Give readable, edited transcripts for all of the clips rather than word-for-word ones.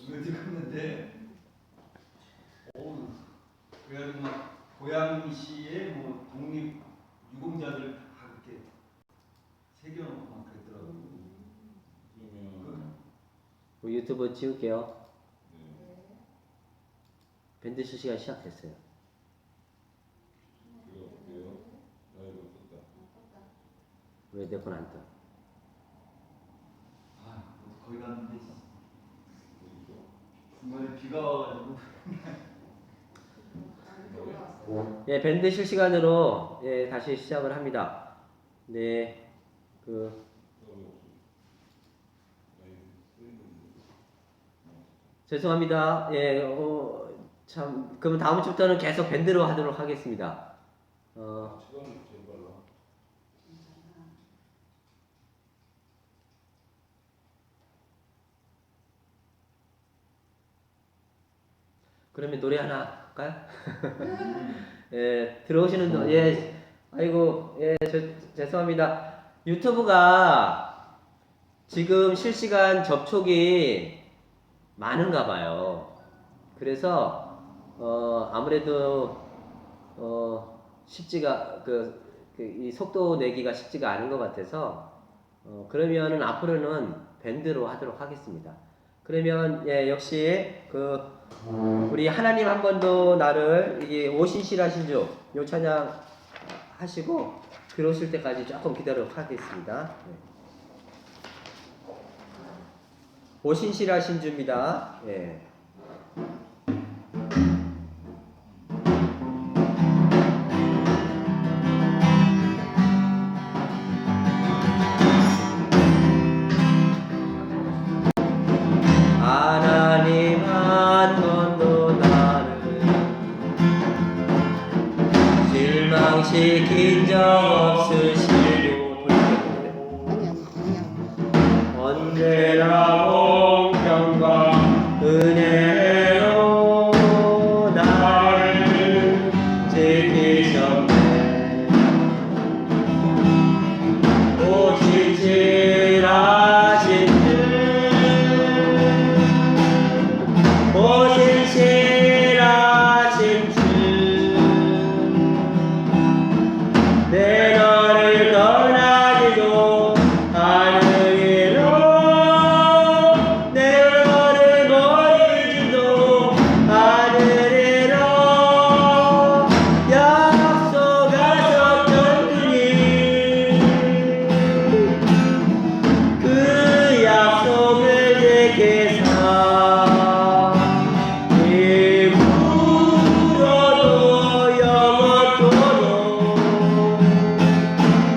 이거 찍었는데, 그래가지고 막 고양시의 뭐 독립 유공자들 다 그렇게 새겨놓고 막 그랬더라고. 유튜브 찍을게요. 밴드 실시간 시작됐어요. 왜 내 건 안 떠? 거기 갔는데 중간에 비가 와가지고. 예, 밴드 실시간으로 예, 다시 시작을 합니다. 네, 죄송합니다. 예, 참, 그럼 다음 주부터는 계속 밴드로 하도록 하겠습니다. 그러면 노래 하나 할까요? 예, 들어오시는, 예, 아이고, 예, 죄송합니다. 유튜브가 지금 실시간 접촉이 많은가 봐요. 그래서, 아무래도, 쉽지가, 이 속도 내기가 쉽지가 않은 것 같아서, 그러면은 앞으로는 밴드로 하도록 하겠습니다. 그러면, 예, 역시, 우리 하나님 한 번도 나를 이게 오신실하신 주 요 찬양 하시고 들어오실 때까지 조금 기다리도록 하겠습니다. 네. 오신실하신 주입니다. 예. 하나님 한 번도 나를 실망시킨 적 없으시고 언제나 공평과 은혜로 나를 지키셨네. 오신실하신 오신실하신 주 내 너를 떠나지도 않으리로 내 너를 버리지도 않으리로 약속하셨던 그니 그 약속을 지키사 일부러도 영원토록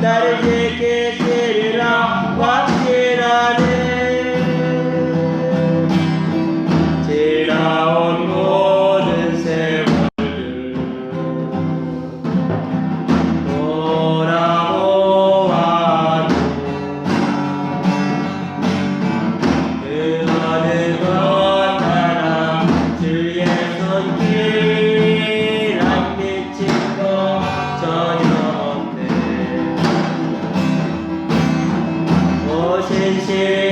나를 지키시리라 확신하네. 지나온 모든 세월들 돌아보아도 그 어느 것 하나 주의 손길 안 미친 것 전혀 없네.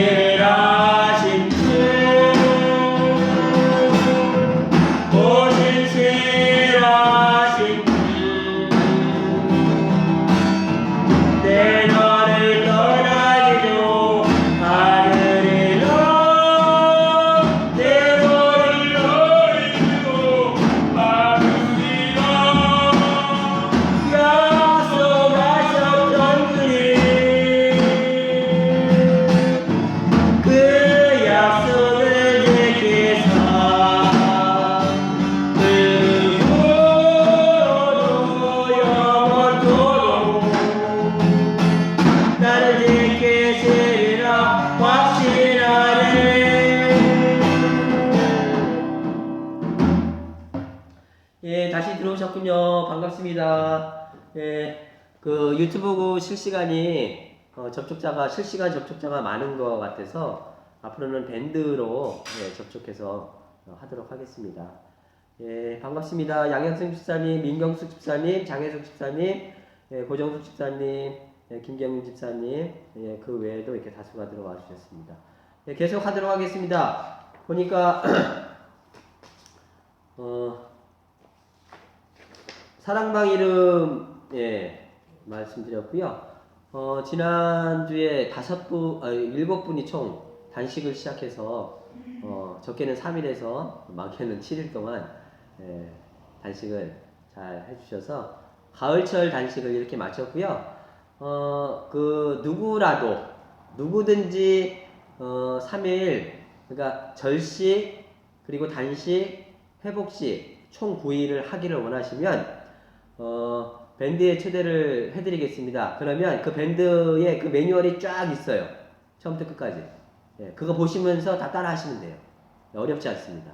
오신실하신 주 오신실하신 주 내 너를 떠나지도 않으리라 내 너를 버리지도 않으리라 약속하셨던 그 약속을 지키사 그로도 영원토록 나를 지키시리라 확신하네. 예, 다시 들어오셨군요. 반갑습니다. 예, 유튜브 실시간이 실시간 접촉자가 많은 것 같아서 앞으로는 밴드로 예, 접촉해서 하도록 하겠습니다. 예, 반갑습니다. 양현승 집사님, 민경숙 집사님, 장혜숙 집사님, 예, 고정숙 집사님, 예, 김경민 집사님, 예, 그 외에도 이렇게 다수가 들어와 주셨습니다. 예, 계속 하도록 하겠습니다. 보니까 사랑방 이름 말씀드렸고요. 지난주에 7분이 총 단식을 시작해서 적게는 3일에서 많게는 7일 동안 단식을 잘 해주셔서 가을철 단식을 이렇게 마쳤고요. 누구든지 3일, 그러니까 절식 그리고 단식, 회복식 총 9일을 하기를 원하시면 밴드에 초대를 해드리겠습니다. 그러면 그 밴드에 그 매뉴얼이 쫙 있어요. 처음부터 끝까지. 그거 보시면서 다 따라 하시면 돼요. 어렵지 않습니다.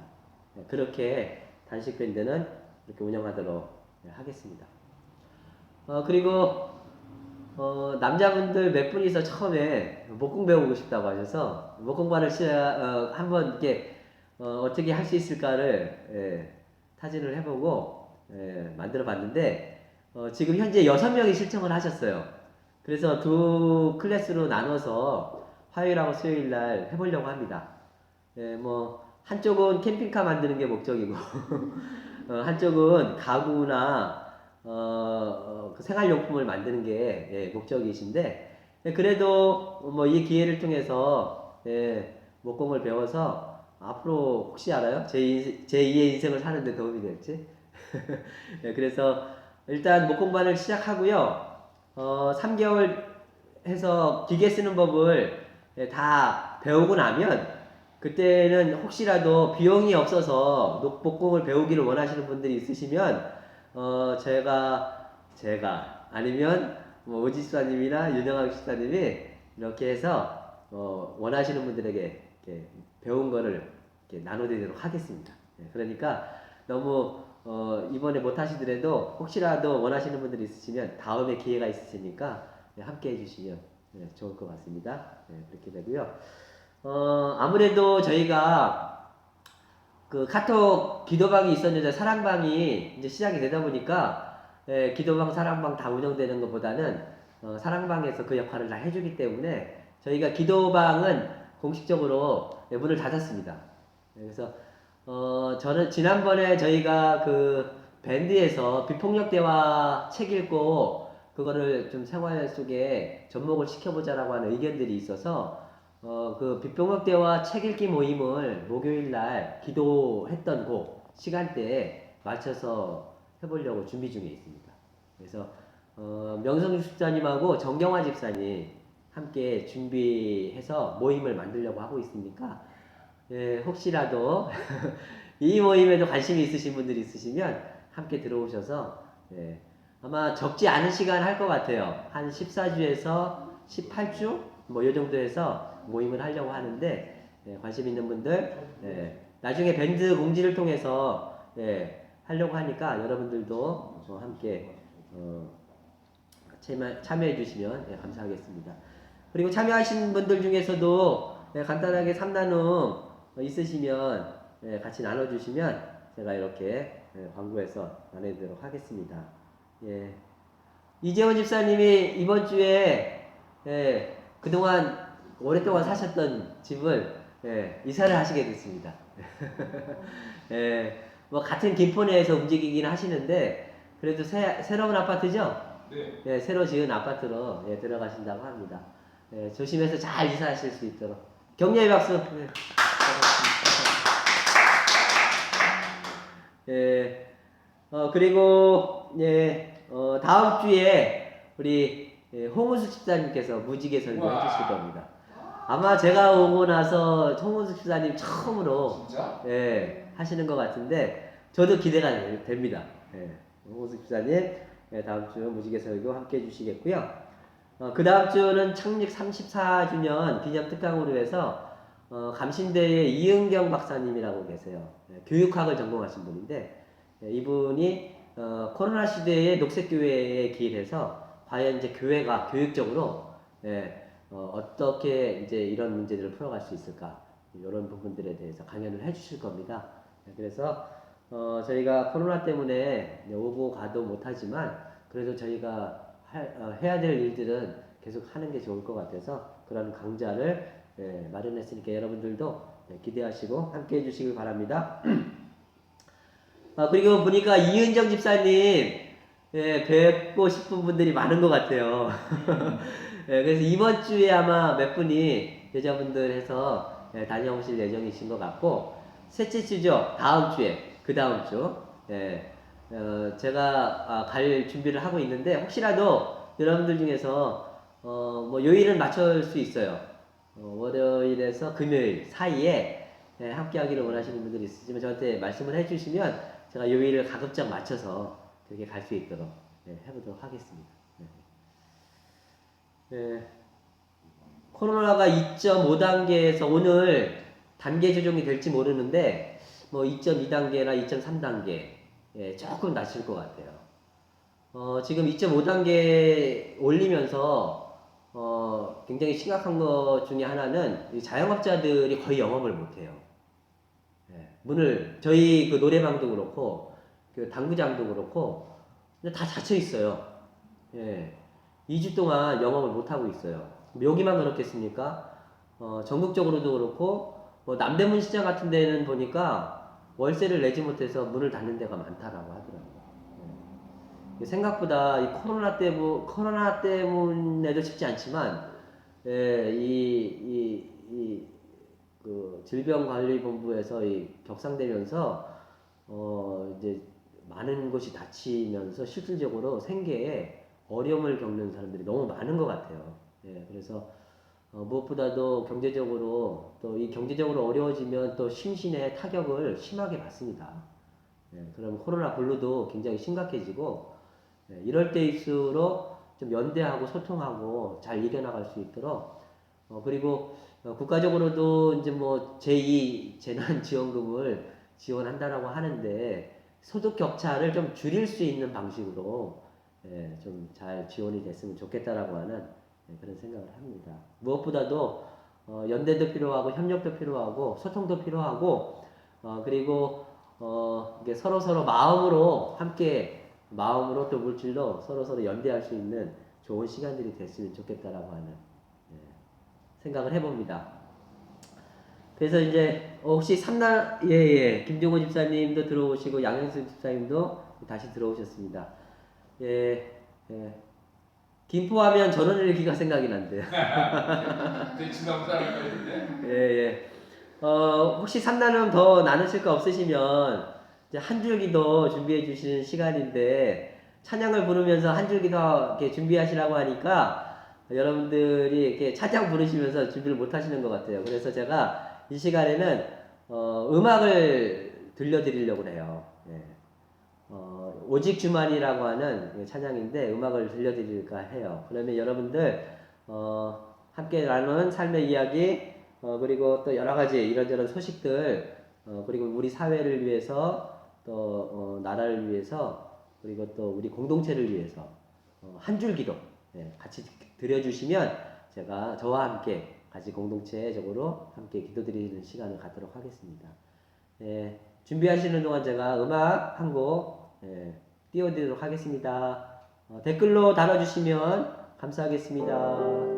그렇게 단식 밴드는 이렇게 운영하도록 하겠습니다. 그리고 남자분들 몇 분이서 처음에 목공 배우고 싶다고 하셔서 목공반을 한번 이렇게 어떻게 할 수 있을까를 타진을 해보고 만들어 봤는데 지금 현재 6명이 신청을 하셨어요. 그래서 두 클래스로 나눠서 화요일하고 수요일날 해보려고 합니다. 뭐 한쪽은 캠핑카 만드는 게 목적이고 한쪽은 가구나 그 생활용품을 만드는 게 목적이신데 그래도 뭐 이 기회를 통해서 목공을 배워서 앞으로 혹시 알아요? 제2의 인생을 사는데 도움이 될지. 그래서 일단 목공반을 시작하고요. 3개월 해서 기계 쓰는 법을 다 배우고 나면 그때는 혹시라도 비용이 없어서 목공을 배우기를 원하시는 분들이 있으시면 제가 아니면 뭐 오지 집사님이나 윤영학 집사님이 이렇게 해서 원하시는 분들에게 이렇게 배운 거를 이렇게 나눠드리도록 하겠습니다. 그러니까 너무 이번에 못 하시더라도 혹시라도 원하시는 분들이 있으시면 다음에 기회가 있으시니까 함께 해주시면 좋을 것 같습니다. 그렇게 되고요. 아무래도 저희가 그 카톡 기도방이 있었는데 사랑방이 이제 시작이 되다 보니까 기도방, 사랑방 다 운영되는 것보다는 사랑방에서 그 역할을 다 해주기 때문에 저희가 기도방은 공식적으로 문을 닫았습니다. 그래서 저는 지난번에 저희가 그 밴드에서 비폭력 대화 책 읽고 그거를 좀 생활 속에 접목을 시켜보자라고 하는 의견들이 있어서 그 비폭력 대화 책 읽기 모임을 목요일 날 기도했던 그 시간대에 맞춰서 해보려고 준비 중에 있습니다. 그래서 명성 집사님하고 정경화 집사님 함께 준비해서 모임을 만들려고 하고 있으니까 혹시라도 이 모임에도 관심이 있으신 분들이 있으시면 함께 들어오셔서 아마 적지 않은 시간 할 것 같아요. 한 14주에서 18주 뭐 이 정도에서 모임을 하려고 하는데 관심 있는 분들 나중에 밴드 공지를 통해서 하려고 하니까 여러분들도 함께 참여해 주시면 감사하겠습니다. 그리고 참여하신 분들 중에서도 간단하게 3나눔 있으시면 같이 나눠주시면 제가 이렇게 광고해서 나눠드리도록 하겠습니다. 이재원 집사님이 이번 주에 그동안 오랫동안 사셨던 집을 이사를 하시게 됐습니다. 뭐 같은 김포 내에서 움직이긴 하시는데 그래도 새로운 아파트죠? 네. 새로 지은 아파트로 들어가신다고 합니다. 조심해서 잘 이사하실 수 있도록 격려의 박수. 그리고 다음 주에 우리 홍은숙 집사님께서 무지개 설교 해주실 겁니다. 아마 제가 오고 나서 홍은숙 집사님 처음으로 하시는 것 같은데 저도 기대가 됩니다. 홍은숙 집사님 다음 주 무지개 설교 함께 해주시겠고요. 그 다음 주는 창립 34주년 기념 특강으로 해서 감신대의 이은경 박사님이라고 계세요. 교육학을 전공하신 분인데 이분이 코로나 시대의 녹색교회에 기일해서 과연 이제 교회가 교육적으로 어떻게 이제 이런 문제들을 풀어갈 수 있을까 이런 부분들에 대해서 강연을 해주실 겁니다. 그래서 저희가 코로나 때문에 오고 가도 못하지만 그래도 저희가 해야 될 일들은 계속 하는 게 좋을 것 같아서 그런 강좌를 마련했으니까 여러분들도 기대하시고 함께 해주시길 바랍니다. 그리고 보니까 이은정 집사님 뵙고 싶은 분들이 많은 것 같아요. 그래서 이번 주에 아마 몇 분이 여자분들 해서 다녀오실 예정이신 것 같고, 셋째 주죠. 다음 주에, 그 다음 주. 제가 갈 준비를 하고 있는데, 혹시라도 여러분들 중에서 뭐 요일은 맞출 수 있어요. 월요일에서 금요일 사이에 함께 하기를 원하시는 분들이 있으시면 저한테 말씀을 해주시면 제가 요일을 가급적 맞춰서 그렇게 갈 수 있도록 해보도록 하겠습니다. 코로나가 2.5단계에서 오늘 단계 조정이 될지 모르는데 뭐 2.2단계나 2.3단계 조금 낮을 것 같아요. 지금 2.5단계 올리면서 굉장히 심각한 것 중에 하나는 자영업자들이 거의 영업을 못해요. 문을 저희 그 노래방도 그렇고 그 당구장도 그렇고 다 닫혀 있어요. 2주 동안 영업을 못 하고 있어요. 여기만 그렇겠습니까? 전국적으로도 그렇고 뭐 남대문 시장 같은 데는 보니까 월세를 내지 못해서 문을 닫는 데가 많다라고 하더라고요. 생각보다 이 코로나 때문에도 쉽지 않지만 그 질병관리본부에서 격상되면서 이제 많은 곳이 닫히면서 실질적으로 생계에 어려움을 겪는 사람들이 너무 많은 것 같아요. 그래서 무엇보다도 경제적으로 또 이 경제적으로 어려워지면 또 심신의 타격을 심하게 받습니다. 그럼 코로나 블루도 굉장히 심각해지고 이럴 때일수록 좀 연대하고 소통하고 잘 이겨나갈 수 있도록 그리고 국가적으로도 이제 뭐 제2 재난지원금을 지원한다라고 하는데 소득 격차를 좀 줄일 수 있는 방식으로 좀 잘 지원이 됐으면 좋겠다라고 하는 그런 생각을 합니다. 무엇보다도 연대도 필요하고 협력도 필요하고 소통도 필요하고 그리고 이게 서로 마음으로 함께 마음으로 또 물질로 서로 연대할 수 있는 좋은 시간들이 됐으면 좋겠다라고 하는 생각을 해봅니다. 그래서 이제 혹시 김종호 집사님도 들어오시고 양현수 집사님도 다시 들어오셨습니다. 김포하면 전원일기가 생각이 난대요. 대충 사람인데. 혹시 삼나눔 더 나누실 거 없으시면 이제 한 줄기도 준비해 주시는 시간인데 찬양을 부르면서 한 줄기도 이렇게 준비하시라고 하니까 여러분들이 이렇게 찬양 부르시면서 준비를 못 하시는 것 같아요. 그래서 제가 이 시간에는 음악을 들려드리려고 해요. 오직 주만이라고 하는 찬양인데 음악을 들려드릴까 해요. 그러면 여러분들 함께 나누는 삶의 이야기 그리고 또 여러 가지 이런저런 소식들 그리고 우리 사회를 위해서 또 나라를 위해서 그리고 또 우리 공동체를 위해서 한 줄 기도 같이 드려주시면 제가 저와 함께 같이 공동체적으로 함께 기도드리는 시간을 갖도록 하겠습니다. 준비하시는 동안 제가 음악 한 곡 띄워드리도록 하겠습니다. 댓글로 달아주시면 감사하겠습니다.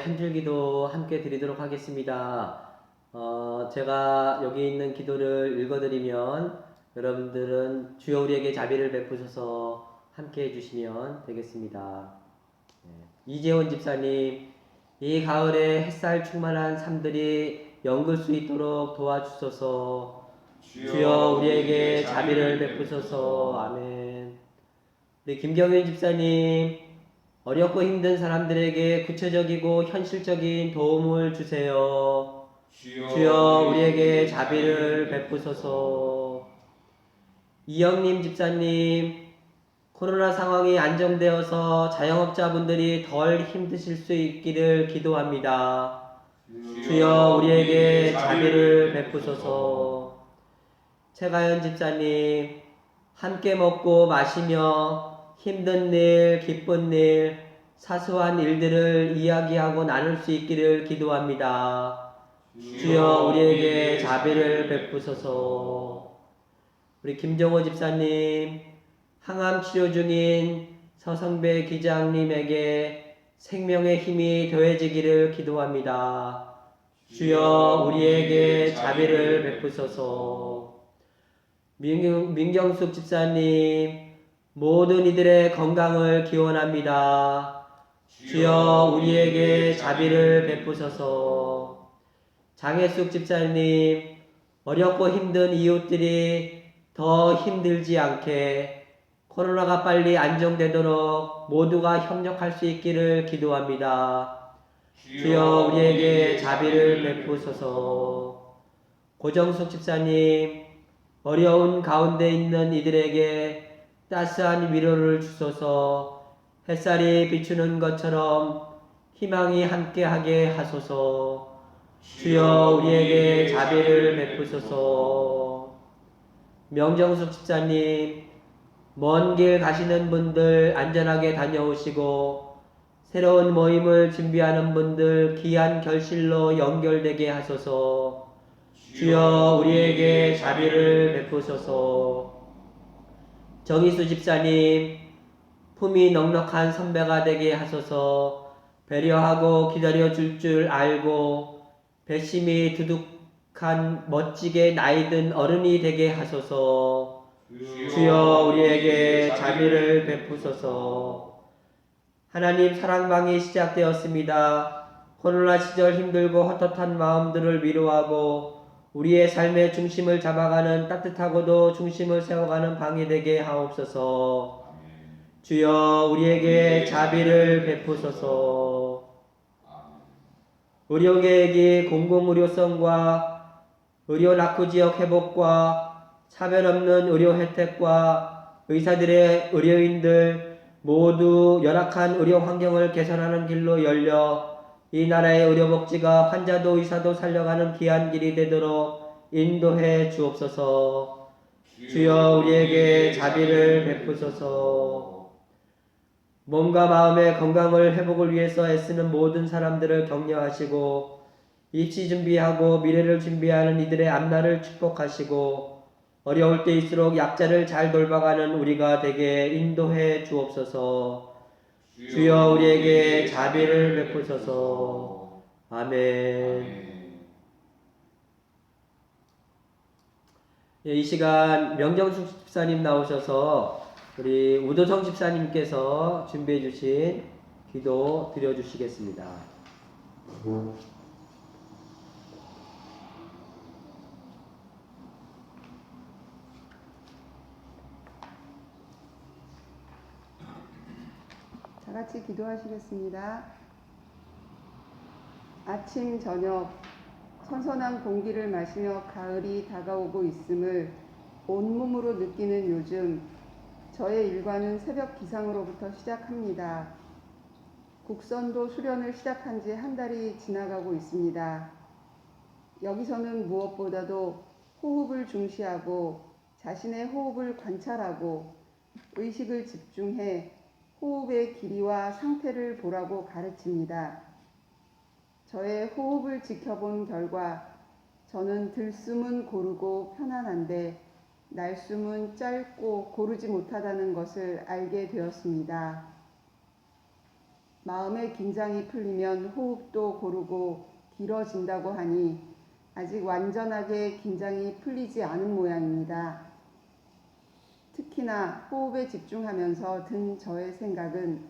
한 줄 기도 함께 드리도록 하겠습니다. 제가 여기 있는 기도를 읽어드리면 여러분들은 주여 우리에게 자비를 베푸셔서 함께 해주시면 되겠습니다. 네. 이재원 집사님, 이 가을에 햇살 충만한 삶들이 연글 수 있도록 도와주소서. 주여 우리에게 자비를 베푸소서. 아멘. 우리 김경윤 집사님, 어렵고 힘든 사람들에게 구체적이고 현실적인 도움을 주세요. 주여 우리에게 자비를 베푸소서. 이영림 집사님, 코로나 상황이 안정되어서 자영업자분들이 덜 힘드실 수 있기를 기도합니다. 주여 우리에게 자비를 베푸소서. 최가연 집사님, 함께 먹고 마시며 힘든 일, 기쁜 일, 사소한 일들을 이야기하고 나눌 수 있기를 기도합니다. 주여 우리에게 자비를 베푸소서. 우리 김정호 집사님, 항암 치료 중인 서성배 기장님에게 생명의 힘이 더해지기를 기도합니다. 주여 우리에게 자비를 베푸소서. 민경숙 집사님, 모든 이들의 건강을 기원합니다. 주여 우리에게 자비를 베푸소서. 장혜숙 집사님, 어렵고 힘든 이웃들이 더 힘들지 않게 코로나가 빨리 안정되도록 모두가 협력할 수 있기를 기도합니다. 주여 우리에게 자비를 베푸소서. 고정숙 집사님, 어려운 가운데 있는 이들에게 따스한 위로를 주소서. 햇살이 비추는 것처럼 희망이 함께하게 하소서. 주여 우리에게 자비를 베푸소서. 명정숙 집사님, 먼 길 가시는 분들 안전하게 다녀오시고 새로운 모임을 준비하는 분들 귀한 결실로 연결되게 하소서. 주여 우리에게 자비를 베푸소서. 정희수 집사님, 품이 넉넉한 선배가 되게 하소서. 배려하고 기다려줄 줄 알고 배심이 두둑한 멋지게 나이든 어른이 되게 하소서. 주여 우리에게 자비를 베푸소서. 하나님, 사랑방이 시작되었습니다. 코로나 시절 힘들고 헛헛한 마음들을 위로하고 우리의 삶의 중심을 잡아가는 따뜻하고도 중심을 세워가는 방이 되게 하옵소서. 주여 우리에게 자비를 베푸소서. 의료계획이 공공의료성과 의료 낙후 지역 회복과 차별 없는 의료 혜택과 의사들의 의료인들 모두 열악한 의료 환경을 개선하는 길로 열려 이 나라의 의료복지가 환자도 의사도 살려가는 귀한 길이 되도록 인도해 주옵소서. 주여 우리에게 자비를 베푸소서. 몸과 마음의 건강을 회복을 위해서 애쓰는 모든 사람들을 격려하시고 입시 준비하고 미래를 준비하는 이들의 앞날을 축복하시고 어려울 때일수록 약자를 잘 돌봐가는 우리가 되게 인도해 주옵소서. 주여 우리에게 자비를 베푸소서. 아멘. 예, 이 시간 명정숙 집사님 나오셔서 우리 우도성 집사님께서 준비해 주신 기도 드려주시겠습니다. 다 같이 기도하시겠습니다. 아침 저녁 선선한 공기를 마시며 가을이 다가오고 있음을 온몸으로 느끼는 요즘 저의 일과는 새벽 기상으로부터 시작합니다. 국선도 수련을 시작한 지 한 달이 지나가고 있습니다. 여기서는 무엇보다도 호흡을 중시하고 자신의 호흡을 관찰하고 의식을 집중해 호흡의 길이와 상태를 보라고 가르칩니다. 저의 호흡을 지켜본 결과 저는 들숨은 고르고 편안한데 날숨은 짧고 고르지 못하다는 것을 알게 되었습니다. 마음의 긴장이 풀리면 호흡도 고르고 길어진다고 하니 아직 완전하게 긴장이 풀리지 않은 모양입니다. 특히나 호흡에 집중하면서 든 저의 생각은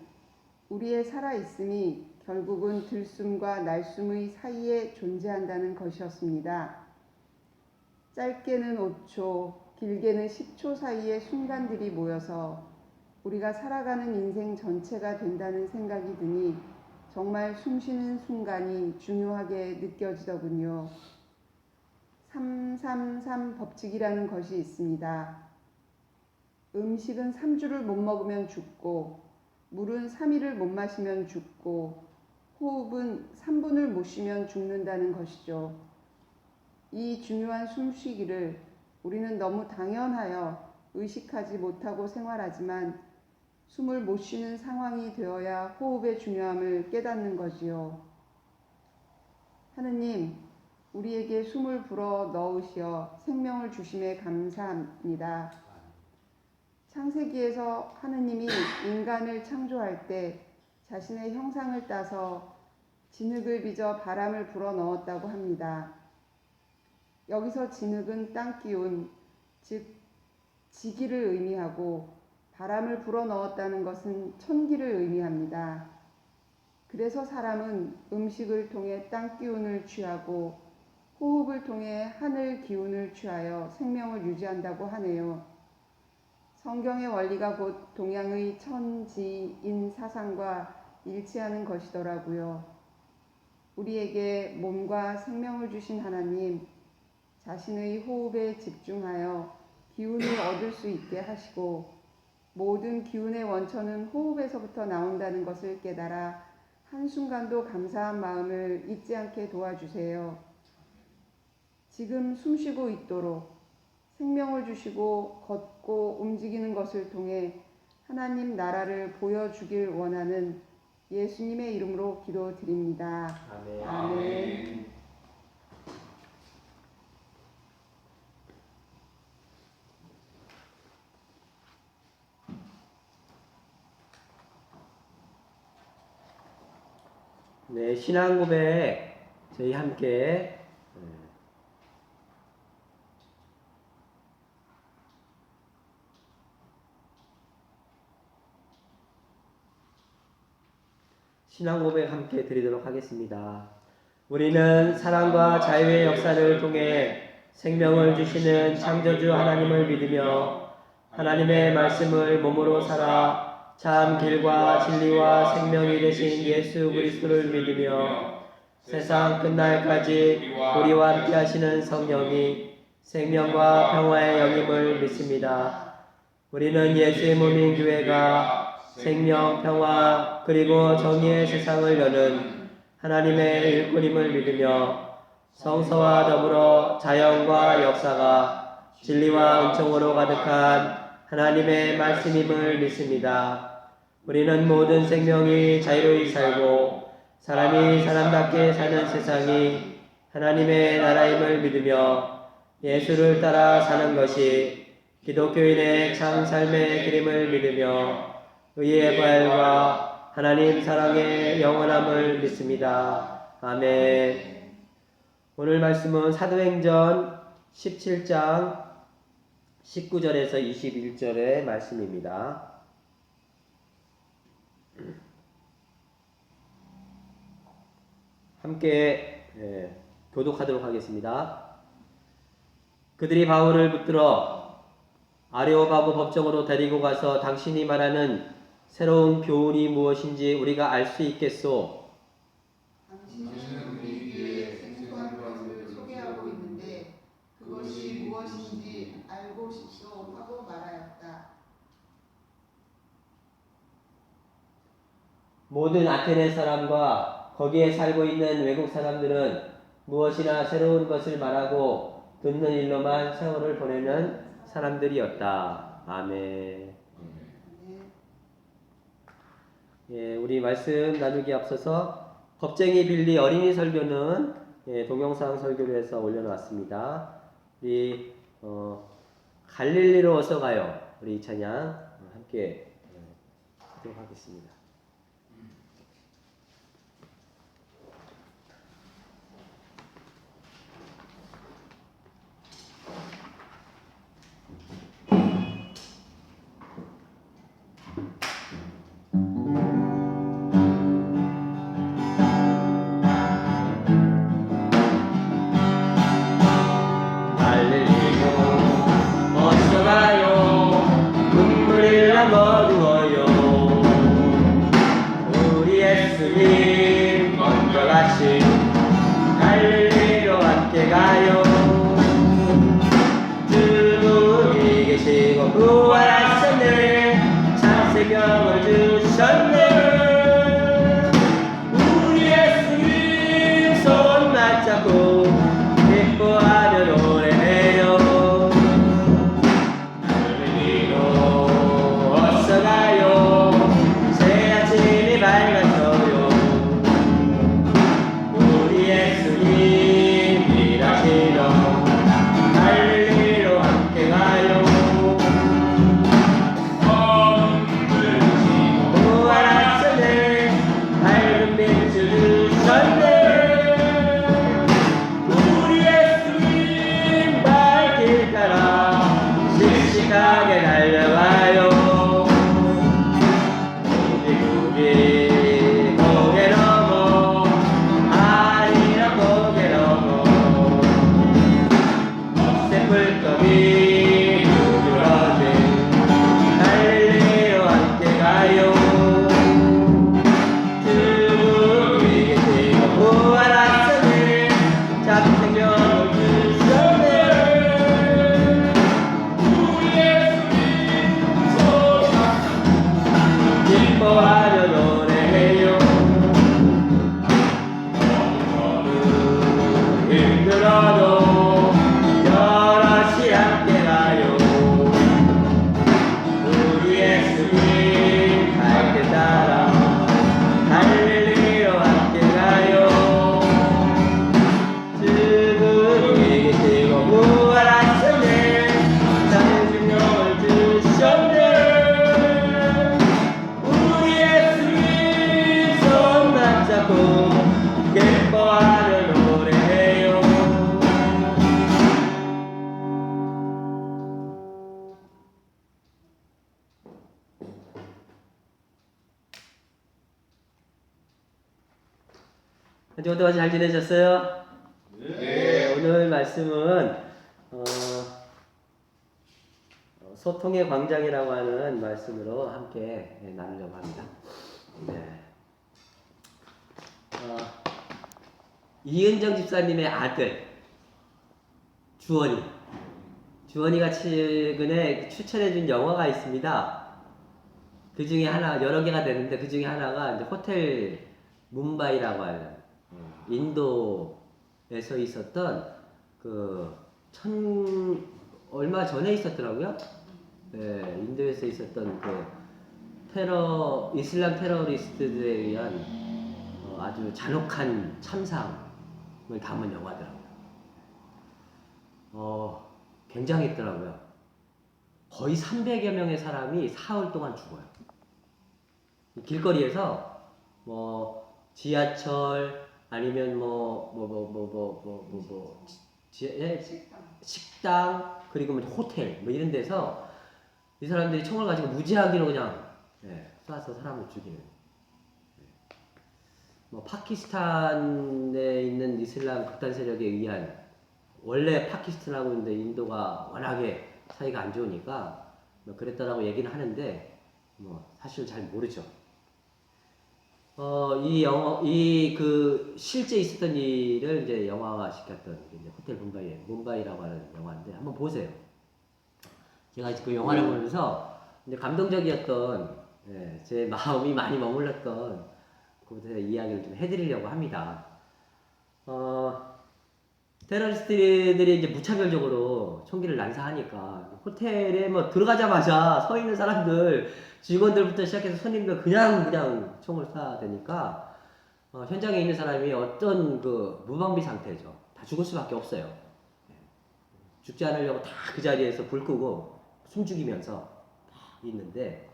우리의 살아있음이 결국은 들숨과 날숨의 사이에 존재한다는 것이었습니다. 짧게는 5초, 길게는 10초 사이의 순간들이 모여서 우리가 살아가는 인생 전체가 된다는 생각이 드니 정말 숨쉬는 순간이 중요하게 느껴지더군요. 333 법칙이라는 것이 있습니다. 음식은 3주를 못 먹으면 죽고, 물은 3일을 못 마시면 죽고, 호흡은 3분을 못 쉬면 죽는다는 것이죠. 이 중요한 숨쉬기를 우리는 너무 당연하여 의식하지 못하고 생활하지만 숨을 못 쉬는 상황이 되어야 호흡의 중요함을 깨닫는 거지요. 하느님, 우리에게 숨을 불어 넣으시어 생명을 주심에 감사합니다. 창세기에서 하느님이 인간을 창조할 때 자신의 형상을 따서 진흙을 빚어 바람을 불어 넣었다고 합니다. 여기서 진흙은 땅 기운, 즉 지기를 의미하고 바람을 불어 넣었다는 것은 천기를 의미합니다. 그래서 사람은 음식을 통해 땅 기운을 취하고 호흡을 통해 하늘 기운을 취하여 생명을 유지한다고 하네요. 성경의 원리가 곧 동양의 천지인 사상과 일치하는 것이더라고요. 우리에게 몸과 생명을 주신 하나님, 자신의 호흡에 집중하여 기운을 얻을 수 있게 하시고 모든 기운의 원천은 호흡에서부터 나온다는 것을 깨달아 한순간도 감사한 마음을 잊지 않게 도와주세요. 지금 숨쉬고 있도록 생명을 주시고 걷고 움직이는 것을 통해 하나님 나라를 보여주길 원하는 예수님의 이름으로 기도드립니다. 아멘. 아멘. 네, 신앙 고백 저희 함께 신앙 고백 함께 드리도록 하겠습니다. 우리는 사랑과 자유의 역사를 통해 생명을 주시는 창조주 하나님을 믿으며 하나님의 말씀을 몸으로 살아 참 길과 진리와 생명이 되신 예수 그리스도를 믿으며 세상 끝날까지 우리와 함께 하시는 성령이 생명과 평화의 영임을 믿습니다. 우리는 예수의 몸인 교회가 생명, 평화, 그리고 정의의 세상을 여는 하나님의 일꾼임을 믿으며 성서와 더불어 자연과 역사가 진리와 은총으로 가득한 하나님의 말씀임을 믿습니다. 우리는 모든 생명이 자유로이 살고 사람이 사람답게 사는 세상이 하나님의 나라임을 믿으며 예수를 따라 사는 것이 기독교인의 참 삶의 길임을 믿으며 의의 부활과 하나님 사랑의 영원함을 믿습니다. 아멘. 오늘 말씀은 사도행전 17장 19절에서 21절의 말씀입니다. 함께 교독하도록 하겠습니다. 그들이 바울을 붙들어 아레오바고 법정으로 데리고 가서 당신이 말하는 새로운 교훈이 무엇인지 우리가 알 수 있겠소? 당신은 우리에게 생소한 것을 소개하고 있는데 그것이 무엇인지 알고 싶소 하고 말하였다. 모든 아테네 사람과 거기에 살고 있는 외국 사람들은 무엇이나 새로운 것을 말하고 듣는 일로만 세월을 보내는 사람들이었다. 아멘. 예, 우리 말씀 나누기 앞서서 겁쟁이 빌리 어린이 설교는 동영상 설교로 해서 올려놨습니다. 우리 갈릴리로 어서 가요. 우리 찬양 함께 하도록 하겠습니다. 지고 어서 가요 눈물이라 머무어요 우리 예수님 먼저 가신 갈릴리로 함께 가요 주님이 계시고 부활하셨네 창세경을 주셨네 우리 예수님 손 맞잡고 기뻐하며 노래해요 갈릴리로 어서 가요 새 아침이 밝아져요 우리 예수님 일하시러 갈릴리로 함께 가요 부활하셨네 밝은 빛을 주셨네 우리 예수님 발길 따라 씩씩하게 달려가요 우리 고개 넘어 아니라 고개 넘어 새불더미 누그러진 갈릴리로 함께 가요 주님이 계시고 부활하셨네 잡생명을 주셨네 우리 예수님 손 기뻐하며 노래해요 힘들어도 여럿이 함께 가요 우리 예수님 갈길 따라 갈릴리로 함께 가요 주님이 계시고 부활하셨네 생명을 주셨네 우리 예수님 손 맞잡고 기뻐하며 노래해요 한 주간 동안 잘 지내셨어요? 네, 오늘 말씀은 소통의 광장이라고 하는 말씀으로 함께 나누려고 합니다. 네. 이은정 집사님의 아들 주원이가 최근에 추천해준 영화가 있습니다. 그 중에 하나 여러 개가 되는데 그 중에 하나가 이제 호텔 뭄바이라고 하는 인도에서 있었던 얼마 전에 있었더라고요. 네, 인도에서 있었던 이슬람 테러리스트들에 의한 아주 잔혹한 참상을 담은 영화더라고요. 굉장했더라고요. 거의 300여 명의 사람이 사흘 동안 죽어요. 길거리에서 지하철 아니면 식당 그리고 호텔 이런 데서 이 사람들이 총을 가지고 무지하기로 그냥 쏴서 사람을 죽이는. 파키스탄에 있는 이슬람 극단 세력에 의한 원래 파키스탄하고 있는데 인도가 워낙에 사이가 안 좋으니까 그랬다라고 얘기는 하는데 사실 잘 모르죠. 실제 있었던 일을 이제 영화화 시켰던 호텔 뭄바이라고 하는 영화인데 한번 보세요. 제가 그 영화를 보면서 이제 감동적이었던 제 마음이 많이 머물렀던 그곳에서 이야기를 좀 해드리려고 합니다. 테러리스트들이 이제 무차별적으로 총기를 난사하니까 호텔에 들어가자마자 서 있는 사람들, 직원들부터 시작해서 손님들 그냥 총을 쏴대니까 현장에 있는 사람이 어떤 무방비 상태죠. 다 죽을 수밖에 없어요. 죽지 않으려고 다 그 자리에서 불 끄고 숨죽이면서 있는데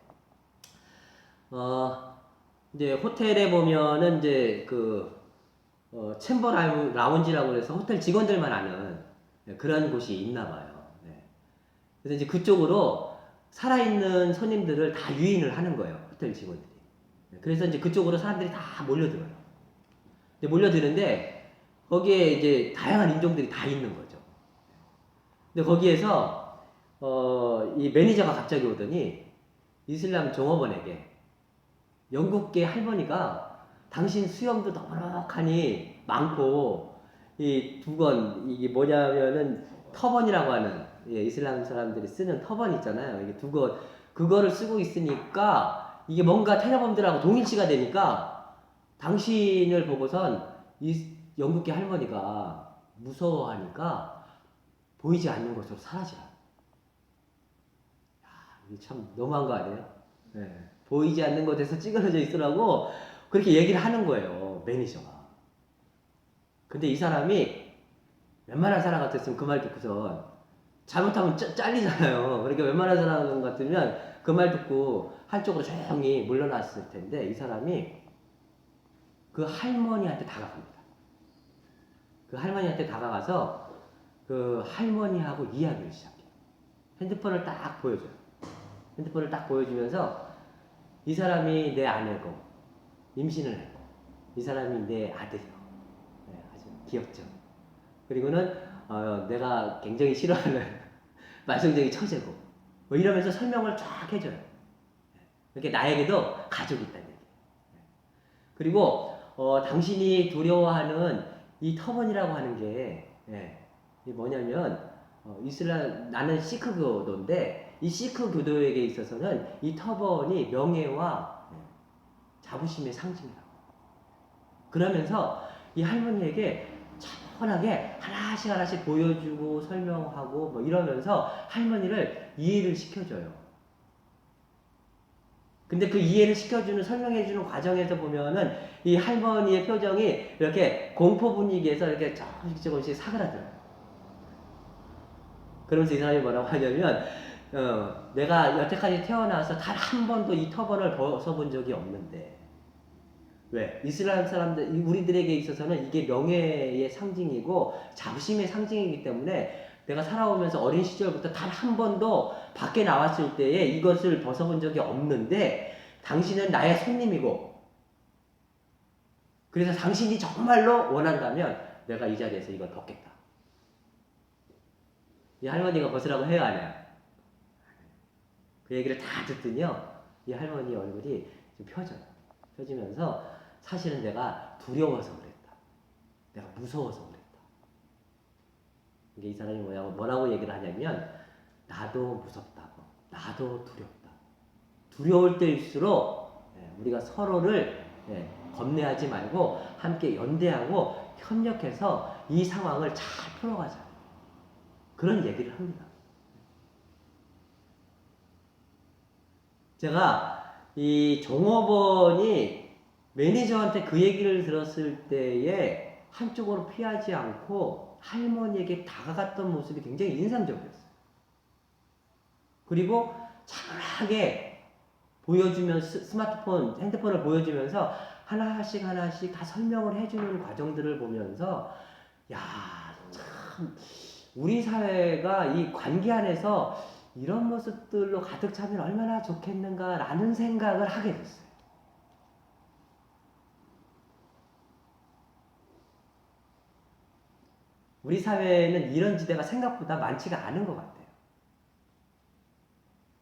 이제 호텔에 보면은 이제 챔버 라운지라고 해서 호텔 직원들만 아는 그런 곳이 있나 봐요. 그래서 이제 그쪽으로 살아있는 손님들을 다 유인을 하는 거예요. 호텔 직원들이. 그래서 이제 그쪽으로 사람들이 다 몰려들어요. 몰려드는데 거기에 이제 다양한 인종들이 다 있는 거죠. 근데 거기에서 이 매니저가 갑자기 오더니 이슬람 종업원에게 영국계 할머니가 당신 수염도 넉넉하니 많고 이 두건 이게 뭐냐면은 터번이라고 하는 이슬람 사람들이 쓰는 터번 있잖아요. 이게 두건 그거를 쓰고 있으니까 이게 뭔가 테러범들하고 동일시가 되니까 당신을 보고선 이 영국계 할머니가 무서워하니까 보이지 않는 곳으로 사라지라. 이게 참 너무한 거 아니에요? 네. 보이지 않는 곳에서 찌그러져 있으라고 그렇게 얘기를 하는 거예요, 매니저가. 근데 이 사람이 웬만한 사람 같았으면 그 말 듣고선 잘못하면 잘리잖아요. 그러니까 웬만한 사람 같으면 그 말 듣고 한쪽으로 조용히 물러났을 텐데 이 사람이 그 할머니한테 다가갑니다. 그 할머니한테 다가가서 그 할머니하고 이야기를 시작해요. 핸드폰을 딱 보여줘요. 핸드폰을 딱 보여주면서 이 사람이 내 아내고 임신을 했고 이 사람이 내 아들이고 네, 아주 귀엽죠. 그리고는 내가 굉장히 싫어하는 말썽쟁이 처제고 뭐 이러면서 설명을 쫙 해줘요. 이렇게 나에게도 가족이 있다는 얘기예요. 그리고 당신이 두려워하는 이 터번이라고 하는 게 이게 뭐냐면 나는 시크 교도인데 이 시크 교도에게 있어서는 이 터번이 명예와 자부심의 상징이라고. 그러면서 이 할머니에게 차분하게 하나씩 보여주고 설명하고 뭐 이러면서 할머니를 이해를 시켜줘요. 근데 그 이해를 시켜주는 설명해주는 과정에서 보면은 이 할머니의 표정이 이렇게 공포 분위기에서 이렇게 조금씩 사그라들어요. 그러면서 이 사람이 뭐라고 하냐면 내가 여태까지 태어나서 단 한 번도 이 터번을 벗어본 적이 없는데 왜? 이슬람 사람들 우리들에게 있어서는 이게 명예의 상징이고 자부심의 상징이기 때문에 내가 살아오면서 어린 시절부터 단 한 번도 밖에 나왔을 때에 이것을 벗어본 적이 없는데 당신은 나의 손님이고 그래서 당신이 정말로 원한다면 내가 이 자리에서 이걸 벗겠다. 이 할머니가 벗으라고 해요, 안 해요? 그 얘기를 다 듣더니요, 이 할머니 얼굴이 좀 펴져요. 펴지면서 사실은 내가 두려워서 그랬다. 내가 무서워서 그랬다. 이게 이 사람이 뭐라고 얘기를 하냐면 나도 무섭다고, 나도 두렵다. 두려울 때일수록 우리가 서로를 겁내하지 말고 함께 연대하고 협력해서 이 상황을 잘 풀어가자. 그런 얘기를 합니다. 제가 이 종업원이 매니저한테 그 얘기를 들었을 때에 한쪽으로 피하지 않고 할머니에게 다가갔던 모습이 굉장히 인상적이었어요. 그리고 차분하게 보여주면서 스마트폰, 핸드폰을 보여주면서 하나씩 다 설명을 해주는 과정들을 보면서 야, 참 우리 사회가 이 관계 안에서 이런 모습들로 가득 차면 얼마나 좋겠는가라는 생각을 하게 됐어요. 우리 사회에는 이런 지대가 생각보다 많지가 않은 것 같아요.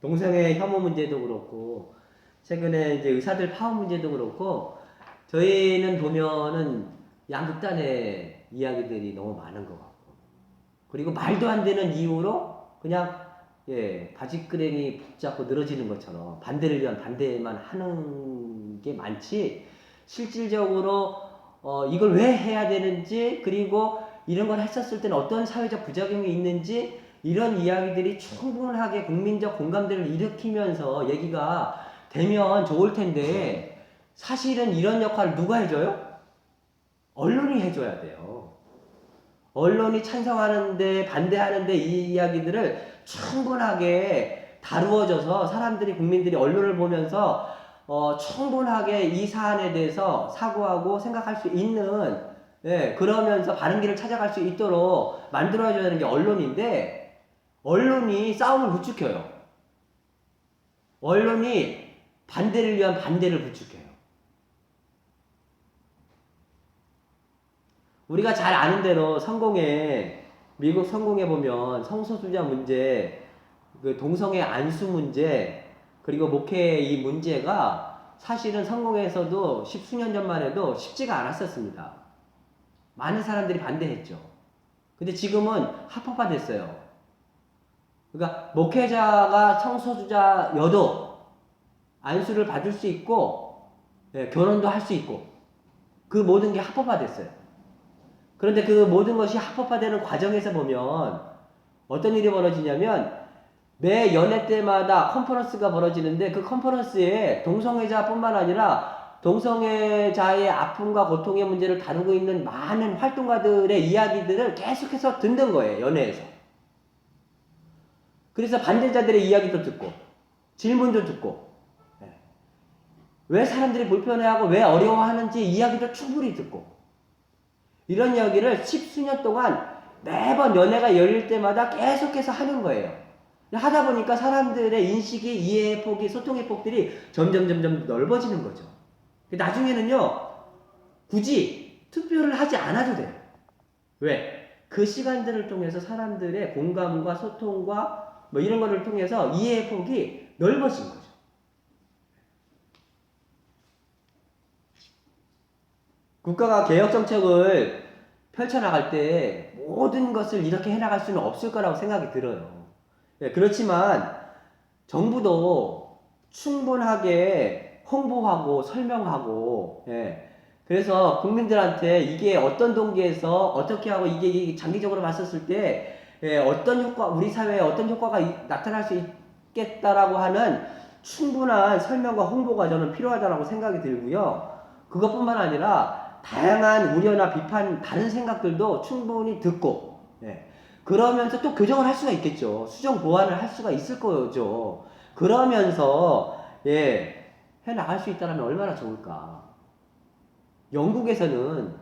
동성애 혐오 문제도 그렇고 최근에 이제 의사들 파업 문제도 그렇고 저희는 보면은 양극단의 이야기들이 너무 많은 것 같고 그리고 말도 안 되는 이유로 그냥 바지끄레기 붙잡고 늘어지는 것처럼 반대를 위한 반대만 하는 게 많지 실질적으로 이걸 왜 해야 되는지 그리고 이런 걸 했었을 때는 어떤 사회적 부작용이 있는지 이런 이야기들이 충분하게 국민적 공감대를 일으키면서 얘기가 되면 좋을 텐데 사실은 이런 역할을 누가 해줘요? 언론이 해줘야 돼요. 언론이 찬성하는데 반대하는데 이 이야기들을 충분하게 다루어져서 사람들이 국민들이 언론을 보면서 충분하게 이 사안에 대해서 사고하고 생각할 수 있는 그러면서 바른 길을 찾아갈 수 있도록 만들어줘야 되는 게 언론인데 언론이 싸움을 부추겨요. 언론이 반대를 위한 반대를 부추겨요. 우리가 잘 아는 대로 성공에 미국 성공에 보면 성소수자 문제, 그 동성애 안수 문제, 그리고 목회 이 문제가 사실은 성공에서도 십수년 전만 해도 쉽지가 않았었습니다. 많은 사람들이 반대했죠. 근데 지금은 합법화됐어요. 그러니까 목회자가 성소수자여도 안수를 받을 수 있고, 예, 결혼도 할 수 있고, 그 모든 게 합법화됐어요. 그런데 그 모든 것이 합법화되는 과정에서 보면 어떤 일이 벌어지냐면 매 연애 때마다 컨퍼런스가 벌어지는데 그 컨퍼런스에 동성애자뿐만 아니라 동성애자의 아픔과 고통의 문제를 다루고 있는 많은 활동가들의 이야기들을 계속해서 듣는 거예요. 연애에서. 그래서 반대자들의 이야기도 듣고 질문도 듣고 왜 사람들이 불편해하고 왜 어려워하는지 이야기도 충분히 듣고 이런 이야기를 십수년 동안 매번 연애가 열릴 때마다 계속해서 하는 거예요. 하다 보니까 사람들의 인식이, 이해의 폭이, 소통의 폭들이 점점 넓어지는 거죠. 나중에는요, 굳이 투표를 하지 않아도 돼요. 왜? 그 시간들을 통해서 사람들의 공감과 소통과 뭐 이런 거를 통해서 이해의 폭이 넓어진 거죠. 국가가 개혁 정책을 펼쳐나갈 때 모든 것을 이렇게 해나갈 수는 없을 거라고 생각이 들어요. 예, 그렇지만 정부도 충분하게 홍보하고 설명하고, 예, 그래서 국민들한테 이게 어떤 동기에서 어떻게 하고 이게 장기적으로 봤었을 때 예, 어떤 효과, 우리 사회에 어떤 효과가 나타날 수 있겠다라고 하는 충분한 설명과 홍보가 저는 필요하다고 생각이 들고요. 그것뿐만 아니라 다양한 우려나 비판, 다른 생각들도 충분히 듣고, 예, 그러면서 또 교정을 할 수가 있겠죠. 수정 보완을 할 수가 있을 거죠. 그러면서 예, 해 나갈 수 있다면 얼마나 좋을까. 영국에서는,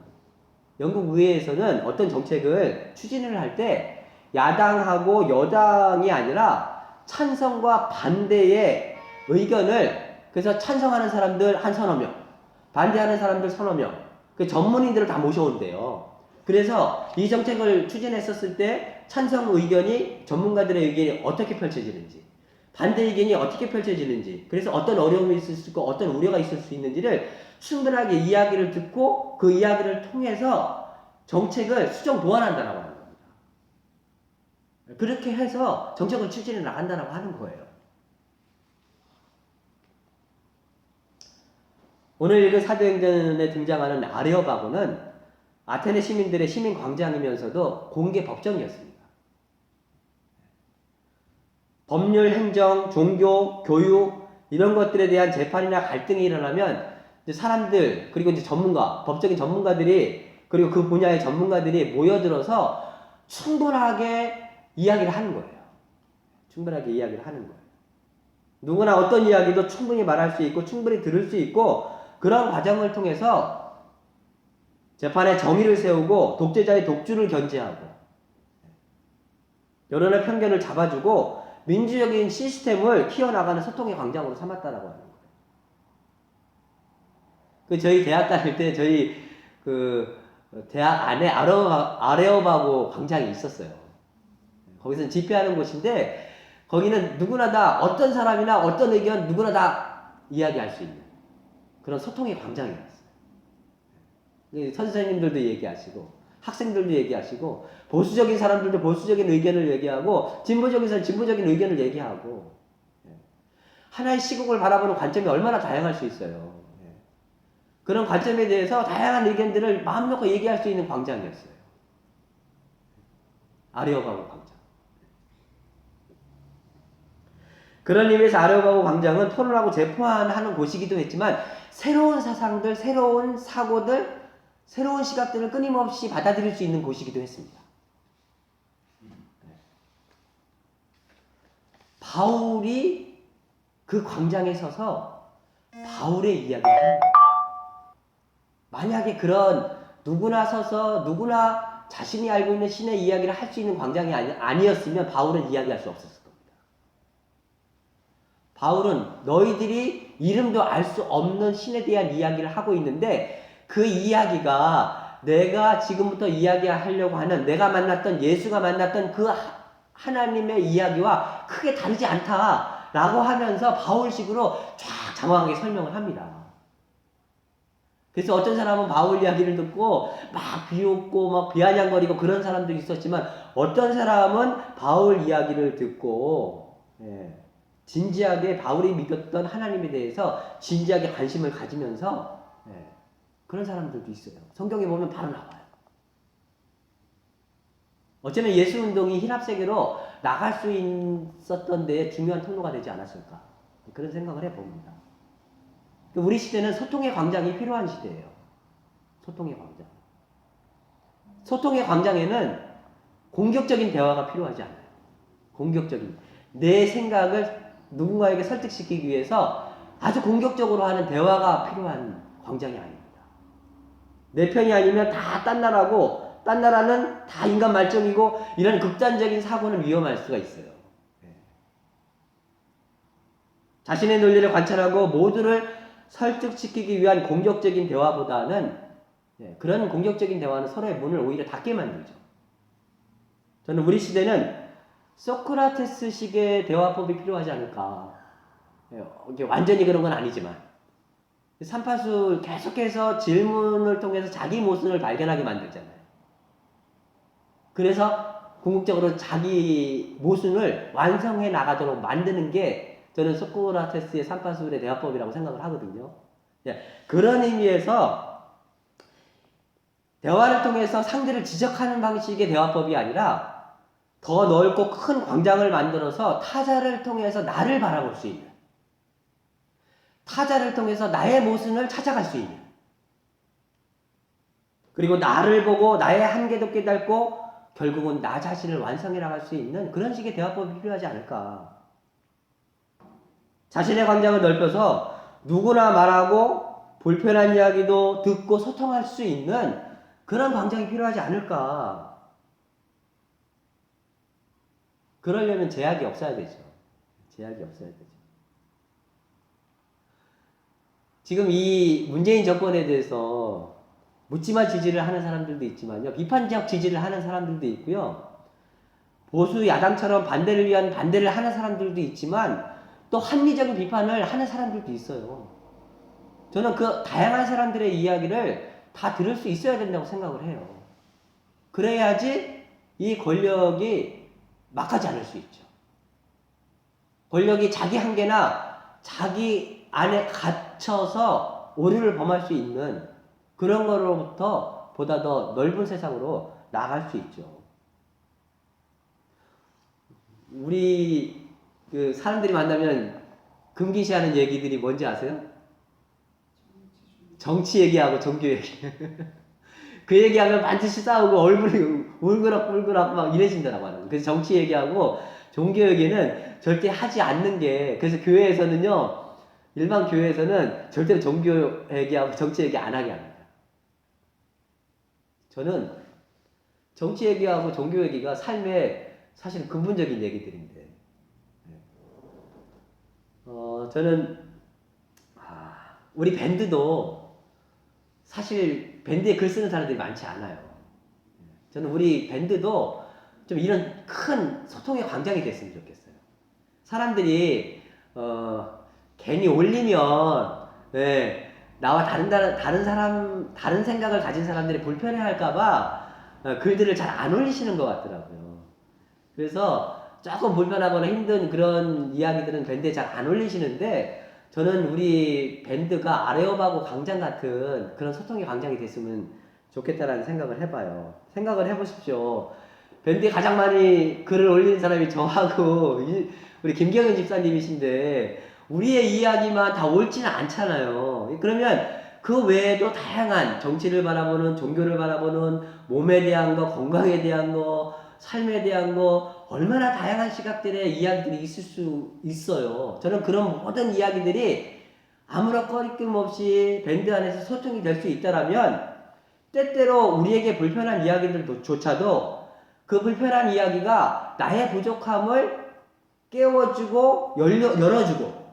영국 의회에서는 어떤 정책을 추진을 할 때 야당하고 여당이 아니라 찬성과 반대의 의견을, 그래서 찬성하는 사람들 한 서너 명, 반대하는 사람들 서너 명, 그 전문인들을 다 모셔온대요. 그래서 이 정책을 추진했었을 때 찬성 의견이, 전문가들의 의견이 어떻게 펼쳐지는지, 반대 의견이 어떻게 펼쳐지는지, 그래서 어떤 어려움이 있을 수 있고 어떤 우려가 있을 수 있는지를 충분하게 이야기를 듣고 그 이야기를 통해서 정책을 수정 보완한다라고 하는 겁니다. 그렇게 해서 정책을 추진해 나간다라고 하는 거예요. 오늘 읽은 사도행전에 등장하는 아레오바고는 아테네 시민들의 시민 광장이면서도 공개 법정이었습니다. 법률, 행정, 종교, 교육 이런 것들에 대한 재판이나 갈등이 일어나면 이제 사람들, 그리고 이제 전문가, 법적인 전문가들이, 그리고 그 분야의 전문가들이 모여들어서 충분하게 이야기를 하는 거예요. 충분하게 이야기를 하는 거예요. 누구나 어떤 이야기도 충분히 말할 수 있고 충분히 들을 수 있고, 그런 과정을 통해서 재판에 정의를 세우고 독재자의 독주를 견제하고 여론의 편견을 잡아주고 민주적인 시스템을 키워나가는 소통의 광장으로 삼았다라고 하는 거예요. 그 저희 대학 다닐 때 저희 그 대학 안에 아레오바고 광장이 있었어요. 거기서는 집회하는 곳인데 거기는 누구나 다 어떤 사람이나 어떤 의견 누구나 다 이야기할 수 있는 그런 소통의 광장이었어요. 선생님들도 얘기하시고 학생들도 얘기하시고 보수적인 사람들도 보수적인 의견을 얘기하고 진보적인 사람은 진보적인 의견을 얘기하고 하나의 시국을 바라보는 관점이 얼마나 다양할 수 있어요. 그런 관점에 대해서 다양한 의견들을 마음 놓고 얘기할 수 있는 광장이었어요. 아레오바고 광장. 그런 의미에서 아레오바고 광장은 토론하고 재판하는 곳이기도 했지만 새로운 사상들, 새로운 사고들, 새로운 시각들을 끊임없이 받아들일 수 있는 곳이기도 했습니다. 바울이 그 광장에 서서 바울의 이야기를 하는 거예요. 만약에 그런 누구나 서서 누구나 자신이 알고 있는 신의 이야기를 할 수 있는 광장이 아니었으면 바울은 이야기할 수 없었을 겁니다. 바울은 너희들이 이름도 알 수 없는 신에 대한 이야기를 하고 있는데 그 이야기가 내가 지금부터 이야기하려고 하는 내가 만났던 예수가 만났던 그 하나님의 이야기와 크게 다르지 않다라고 하면서 바울식으로 쫙 장황하게 설명을 합니다. 그래서 어떤 사람은 바울 이야기를 듣고 막 비웃고 막 비아냥거리고 그런 사람도 있었지만 어떤 사람은 바울 이야기를 듣고 진지하게 바울이 믿었던 하나님에 대해서 진지하게 관심을 가지면서 그런 사람들도 있어요. 성경에 보면 바로 나와요. 어쩌면 예수 운동이 힐합 세계로 나갈 수 있었던 데에 중요한 통로가 되지 않았을까 그런 생각을 해봅니다. 우리 시대는 소통의 광장이 필요한 시대예요. 소통의 광장. 소통의 광장에는 공격적인 대화가 필요하지 않아요. 공격적인 내 생각을 누군가에게 설득시키기 위해서 아주 공격적으로 하는 대화가 필요한 광장이 아닙니다. 내 편이 아니면 다 딴 나라고 딴 나라는 다 인간 말정이고 이런 극단적인 사고는 위험할 수가 있어요. 자신의 논리를 관찰하고 모두를 설득시키기 위한 공격적인 대화보다는 그런 공격적인 대화는 서로의 문을 오히려 닫게 만들죠. 저는 우리 시대는 소크라테스식의 대화법이 필요하지 않을까. 완전히 그런 건 아니지만 삼파수 계속해서 질문을 통해서 자기 모순을 발견하게 만들잖아요. 그래서 궁극적으로 자기 모순을 완성해 나가도록 만드는 게 저는 소크라테스의 삼파술의 대화법이라고 생각을 하거든요. 그런 의미에서 대화를 통해서 상대를 지적하는 방식의 대화법이 아니라 더 넓고 큰 광장을 만들어서 타자를 통해서 나를 바라볼 수 있는, 타자를 통해서 나의 모순을 찾아갈 수 있는, 그리고 나를 보고 나의 한계도 깨닫고 결국은 나 자신을 완성해 나갈 수 있는 그런 식의 대화법이 필요하지 않을까. 자신의 광장을 넓혀서 누구나 말하고 불편한 이야기도 듣고 소통할 수 있는 그런 광장이 필요하지 않을까. 그러려면 제약이 없어야 되죠. 제약이 없어야 되죠. 지금 이 문재인 정권에 대해서 묻지마 지지를 하는 사람들도 있지만요. 비판적 지지를 하는 사람들도 있고요. 보수 야당처럼 반대를 위한 반대를 하는 사람들도 있지만 또 합리적인 비판을 하는 사람들도 있어요. 저는 그 다양한 사람들의 이야기를 다 들을 수 있어야 된다고 생각을 해요. 그래야지 이 권력이 막하지 않을 수 있죠. 권력이 자기 한계나 자기 안에 갇혀서 오류를 범할 수 있는 그런 거로부터 보다 더 넓은 세상으로 나아갈 수 있죠. 우리 그 사람들이 만나면 금기시하는 얘기들이 뭔지 아세요? 정치 얘기하고 종교 얘기. 그 얘기하면 반드시 싸우고 얼굴이 울그락불그락 막 이래진다라고 하는. 그래서 정치 얘기하고 종교 얘기는 절대 하지 않는 게, 그래서 교회에서는요, 일반 교회에서는 절대로 종교 얘기하고 정치 얘기 안 하게 합니다. 저는 정치 얘기하고 종교 얘기가 삶의 사실 근본적인 얘기들인데, 저는 우리 밴드도 사실 밴드에 글 쓰는 사람들이 많지 않아요. 저는 우리 밴드도 좀 이런 큰 소통의 광장이 됐으면 좋겠어요. 사람들이 괜히 올리면 나와 다른 생각을 가진 사람들이 불편해할까봐 글들을 잘 안 올리시는 것 같더라고요. 그래서 조금 불편하거나 힘든 그런 이야기들은 밴드에 잘 안 올리시는데, 저는 우리 밴드가 아레오바고 광장 같은 그런 소통의 광장이 됐으면 좋겠다라는 생각을 해봐요. 생각을 해보십시오. 밴드에 가장 많이 글을 올리는 사람이 저하고 우리 김경현 집사님이신데 우리의 이야기만 다 옳지는 않잖아요. 그러면 그 외에도 다양한 정치를 바라보는, 종교를 바라보는, 몸에 대한 거, 건강에 대한 거, 삶에 대한 거, 얼마나 다양한 시각들의 이야기들이 있을 수 있어요. 저는 그런 모든 이야기들이 아무런 꺼리낌 없이 밴드 안에서 소통이 될 수 있다라면, 때때로 우리에게 불편한 이야기들조차도 그 불편한 이야기가 나의 부족함을 깨워주고 열어주고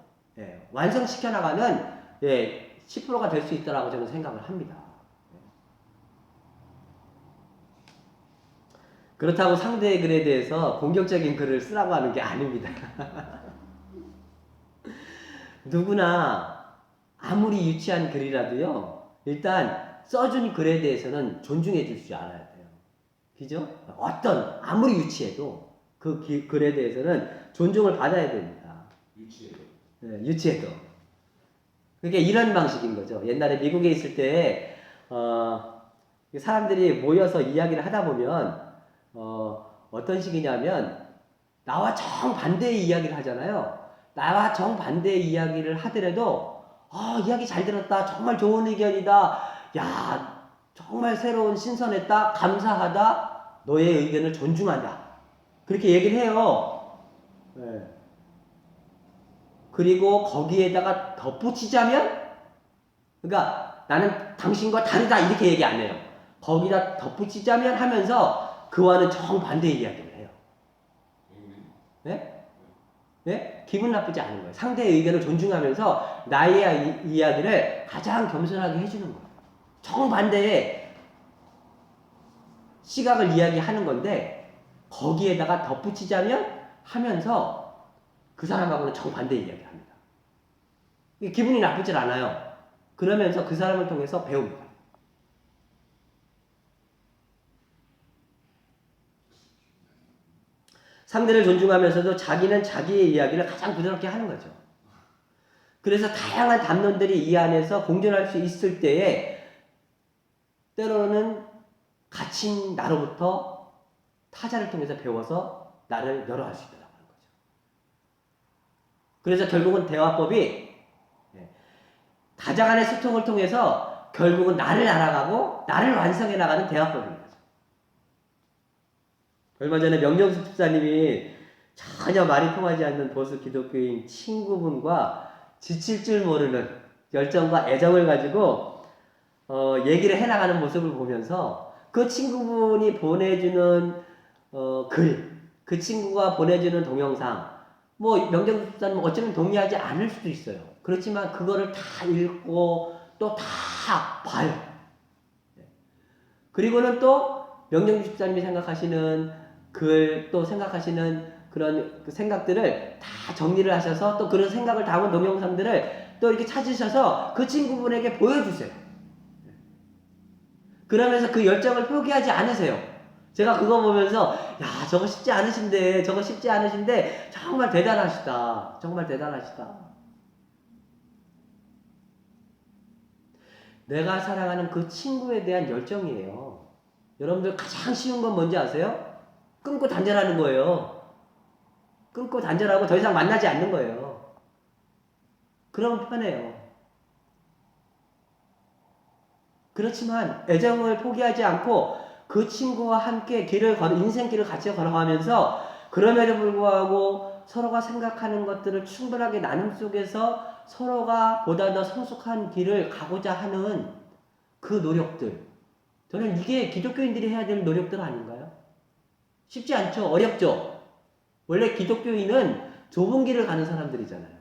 완성시켜 나가는 10%가 될 수 있다라고 저는 생각을 합니다. 그렇다고 상대의 글에 대해서 공격적인 글을 쓰라고 하는 게 아닙니다. 누구나 아무리 유치한 글이라도요, 일단 써준 글에 대해서는 존중해 줄 줄 알아야 돼요. 그죠? 어떤, 아무리 유치해도 그 글에 대해서는 존중을 받아야 됩니다. 유치해요. 네, 유치해도. 그게 이런 방식인 거죠. 옛날에 미국에 있을 때, 사람들이 모여서 이야기를 하다 보면, 어떤 식이냐면, 나와 정반대의 이야기를 하잖아요. 나와 정반대의 이야기를 하더라도, 이야기 잘 들었다. 정말 좋은 의견이다. 야, 정말 새로운 신선했다. 감사하다. 너의 의견을 존중한다. 그렇게 얘기를 해요. 네. 그리고 거기에다가 덧붙이자면, 그러니까 나는 당신과 다르다 이렇게 얘기 안 해요. 거기다 덧붙이자면 하면서 그와는 정반대의 이야기를 해요. 네? 네? 기분 나쁘지 않은 거예요. 상대의 의견을 존중하면서 나의 이야기를 가장 겸손하게 해주는 거예요. 정반대의 시각을 이야기하는 건데 거기에다가 덧붙이자면 하면서 그 사람하고는 정반대의 이야기를 합니다. 기분이 나쁘질 않아요. 그러면서 그 사람을 통해서 배웁니다. 상대를 존중하면서도 자기는 자기의 이야기를 가장 부드럽게 하는 거죠. 그래서 다양한 담론들이 이 안에서 공존할 수 있을 때에 때로는 갇힌 나로부터 타자를 통해서 배워서 나를 열어갈 수 있다고 하는 거죠. 그래서 결국은 대화법이 다자 간의 소통을 통해서 결국은 나를 알아가고 나를 완성해 나가는 대화법인 거죠. 얼마 전에 명정숙 집사님이 전혀 말이 통하지 않는 보수 기독교인 친구분과 지칠 줄 모르는 열정과 애정을 가지고 얘기를 해나가는 모습을 보면서 그 친구분이 보내주는 글, 그 친구가 보내주는 동영상, 뭐 명정숙 집사님 어쩌면 동의하지 않을 수도 있어요. 그렇지만 그거를 다 읽고 또 다 봐요. 그리고는 또 명정숙 집사님이 생각하시는 글, 또 생각하시는 그런 생각들을 다 정리를 하셔서 또 그런 생각을 담은 동영상들을 또 이렇게 찾으셔서 그 친구분에게 보여주세요. 그러면서 그 열정을 포기하지 않으세요. 제가 그거 보면서 야, 저거 쉽지 않으신데 정말 대단하시다. 정말 대단하시다. 내가 사랑하는 그 친구에 대한 열정이에요. 여러분들 가장 쉬운 건 뭔지 아세요? 끊고 단절하는 거예요. 끊고 단절하고 더 이상 만나지 않는 거예요. 그러면 편해요. 그렇지만 애정을 포기하지 않고 그 친구와 함께 인생길을 같이 걸어가면서 그럼에도 불구하고 서로가 생각하는 것들을 충분하게 나눔 속에서 서로가 보다 더 성숙한 길을 가고자 하는 그 노력들. 저는 이게 기독교인들이 해야 될 노력들 아닌가요? 쉽지 않죠? 어렵죠? 원래 기독교인은 좁은 길을 가는 사람들이잖아요.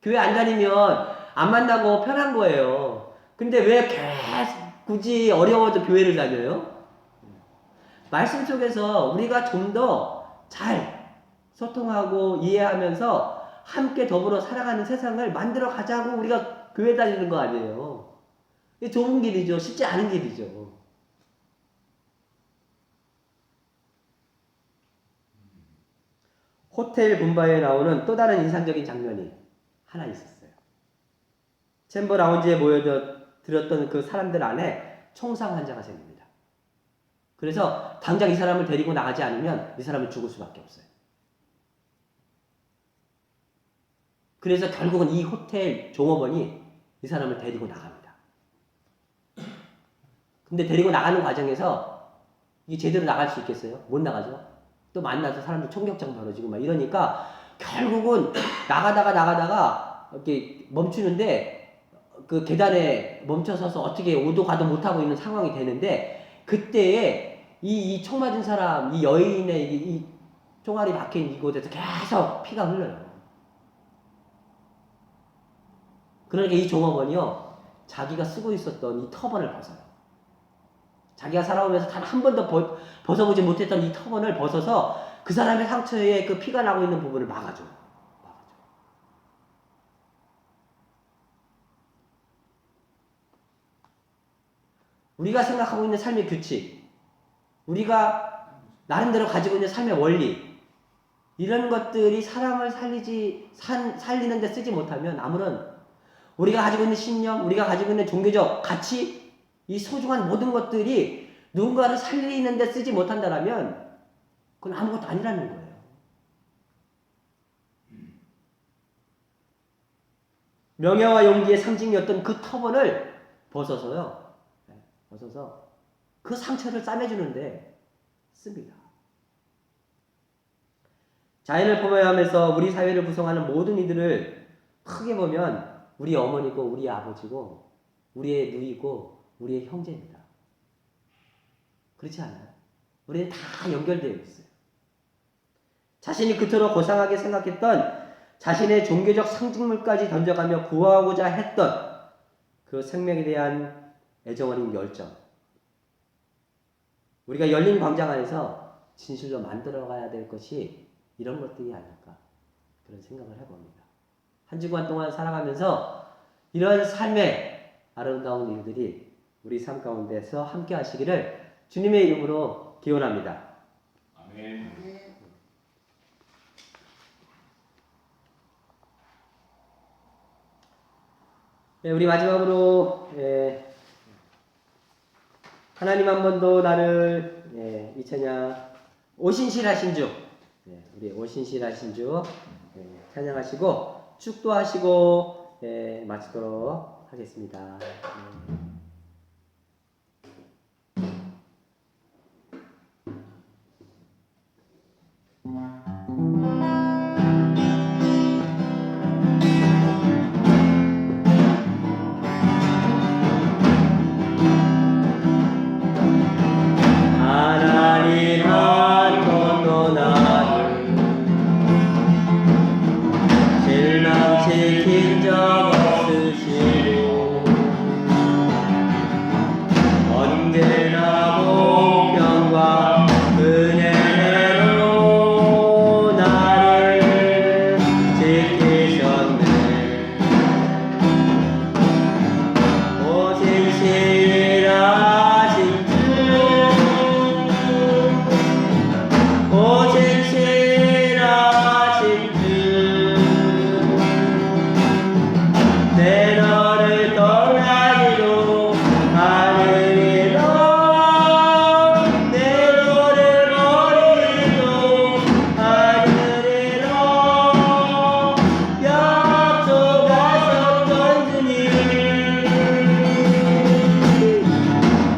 교회 안 다니면 안 만나고 편한 거예요. 근데 왜 계속 굳이 어려워도 교회를 다녀요? 말씀 속에서 우리가 좀 더 잘 소통하고 이해하면서 함께 더불어 살아가는 세상을 만들어 가자고 우리가 교회 다니는 거 아니에요. 이게 좁은 길이죠. 쉽지 않은 길이죠. 호텔 분바에 나오는 또 다른 인상적인 장면이 하나 있었어요. 챔버 라운지에 모여들었던 그 사람들 안에 총상 환자가 생깁니다. 그래서 당장 이 사람을 데리고 나가지 않으면 이 사람은 죽을 수밖에 없어요. 그래서 결국은 이 호텔 종업원이 이 사람을 데리고 나갑니다. 근데 데리고 나가는 과정에서 이게 제대로 나갈 수 있겠어요? 못 나가죠? 또 만나서 사람들 총격전 벌어지고 막 이러니까 결국은 나가다가 이렇게 멈추는데 그 계단에 멈춰서서 어떻게 오도 가도 못하고 있는 상황이 되는데 그때에 이 총 맞은 사람, 이 여인의 이 총알이 박힌 이곳에서 계속 피가 흘러요. 그러니까 이 종업원이요, 자기가 쓰고 있었던 이 터번을 벗어요. 자기가 살아오면서 단 한 번도 벗어보지 못했던 이 터번을 벗어서 그 사람의 상처에 그 피가 나고 있는 부분을 막아줘요. 우리가 생각하고 있는 삶의 규칙, 우리가 나름대로 가지고 있는 삶의 원리, 이런 것들이 사람을 살리는 데 쓰지 못하면 아무런 우리가 가지고 있는 신념, 우리가 가지고 있는 종교적 가치, 이 소중한 모든 것들이 누군가를 살리는 데 쓰지 못한다면 그건 아무것도 아니라는 거예요. 명예와 용기의 상징이었던 그 터번을 벗어서 그 상처를 싸매주는데 씁니다. 자연을 포함하면서 우리 사회를 구성하는 모든 이들을 크게 보면 우리 어머니고 우리 아버지고 우리의 누이고 우리의 형제입니다. 그렇지 않아요? 우리는 다 연결되어 있어요. 자신이 그토록 고상하게 생각했던 자신의 종교적 상징물까지 던져가며 구하고자 했던 그 생명에 대한 애정어린 열정, 우리가 열린 광장 안에서 진실로 만들어가야 될 것이 이런 것들이 아닐까, 그런 생각을 해봅니다. 한 주간 동안 살아가면서 이런 삶의 아름다운 일들이 우리 삶 가운데서 함께 하시기를 주님의 이름으로 기원합니다. 아멘. 네, 우리 마지막으로 하나님 한 번도 나를 이 찬양 오신실하신 주, 우리 오신실하신 주 찬양하시고 축도하시고 마치도록 하겠습니다. 하나님 한 번도 나를 실망시킨 적 없으시고 언제나 공평과 은혜로 나를 지키셨네. 오신실하신 주, 오신실하신 주, 내 너를 떠나지도 않으리라. 내 너를 버리지도 않으리라. 약속하셨던 주님,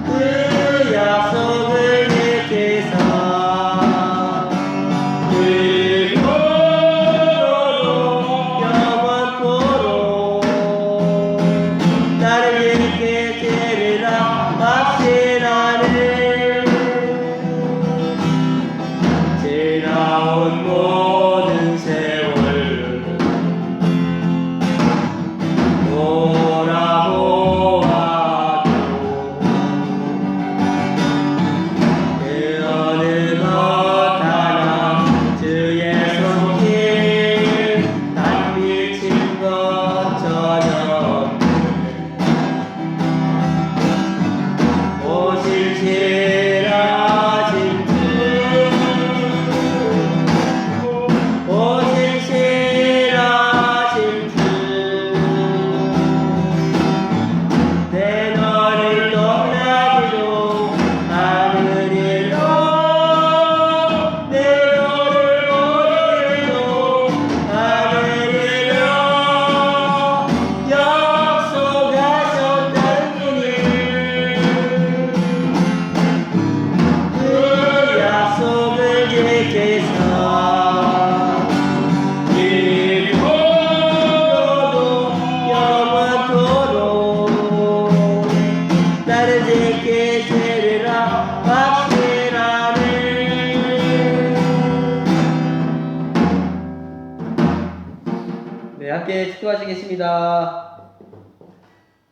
그 약속을 지키사 영원토록 나를 지키시리라 확신하네. 지나온 모든 세월 돌아보아도 그 어느 것 하나 주의 손길 단 미친 것 전혀 없네. 오신실하신 주, 오신실하신 주, 내 너를 떠나지도 않으리라. 내 너를 버리지도 않으리라. 약속하셨던 주님, 그 약속을 지키사 영원토록 나를 지키시리라 확신하네. 네, 함께 축도하시겠습니다.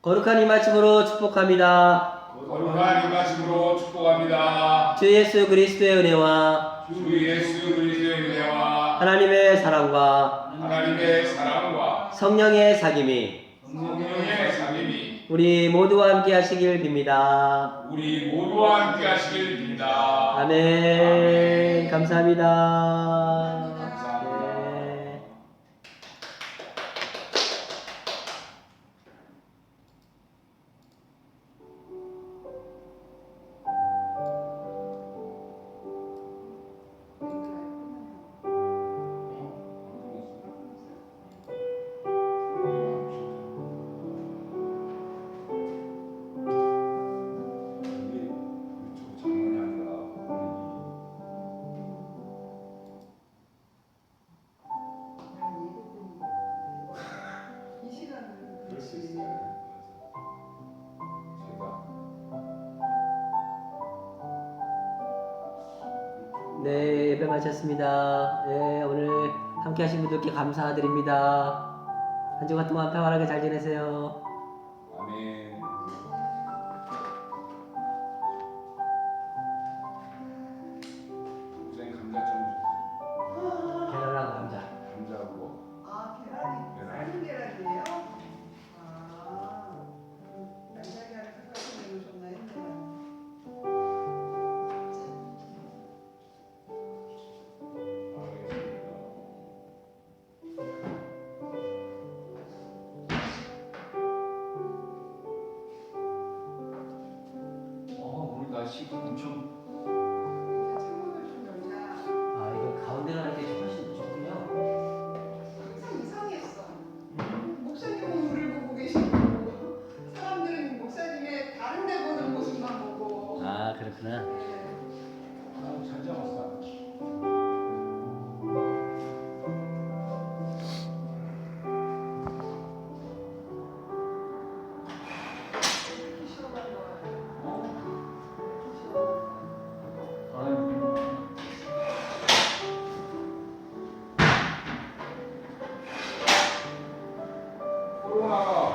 거룩한 이 말씀으로 축복합니다. 거룩한 임하심으로 축복합니다. 주 예수 그리스도의 은혜와 주 예수 그리스도의 은혜와 하나님의 사랑과 하나님의 사랑과 성령의 사귐이 성령의 사귐이 우리 모두와 함께 하시길 빕니다. 우리 모두와 함께 하시길 빕니다. 아멘. 감사합니다. 감사합니다. 네. 이게 유튜브 장난이 아니라 이 시간은 그럴 수 있어요. 제가 네, 예배 마쳤습니다. 네, 오늘 함께 하신 분들께 감사드립니다. 한 주간 동안 평안하게 잘 지내세요. 아멘. 선생님 감자 좀 계란하고 감자. 감자하고 아, 계란이 계란. 삶은 계란이에요? 아, 날짜기를 깎아서 내놓으셨나 했네요. 알겠습니다. 오늘 날씨가 엄청 창문을 좀 열자. 아, 이거 가운데 가는 게 훨씬 좋군요. 항상 이상했어. 목사님은 우리를 보고 계시고 사람들은 목사님의 다른 데 보는 모습만 보고. 아, 그렇구나. 네. 잘 잡았어. 이렇게 쉬어간 거예요. 아유, 코로나가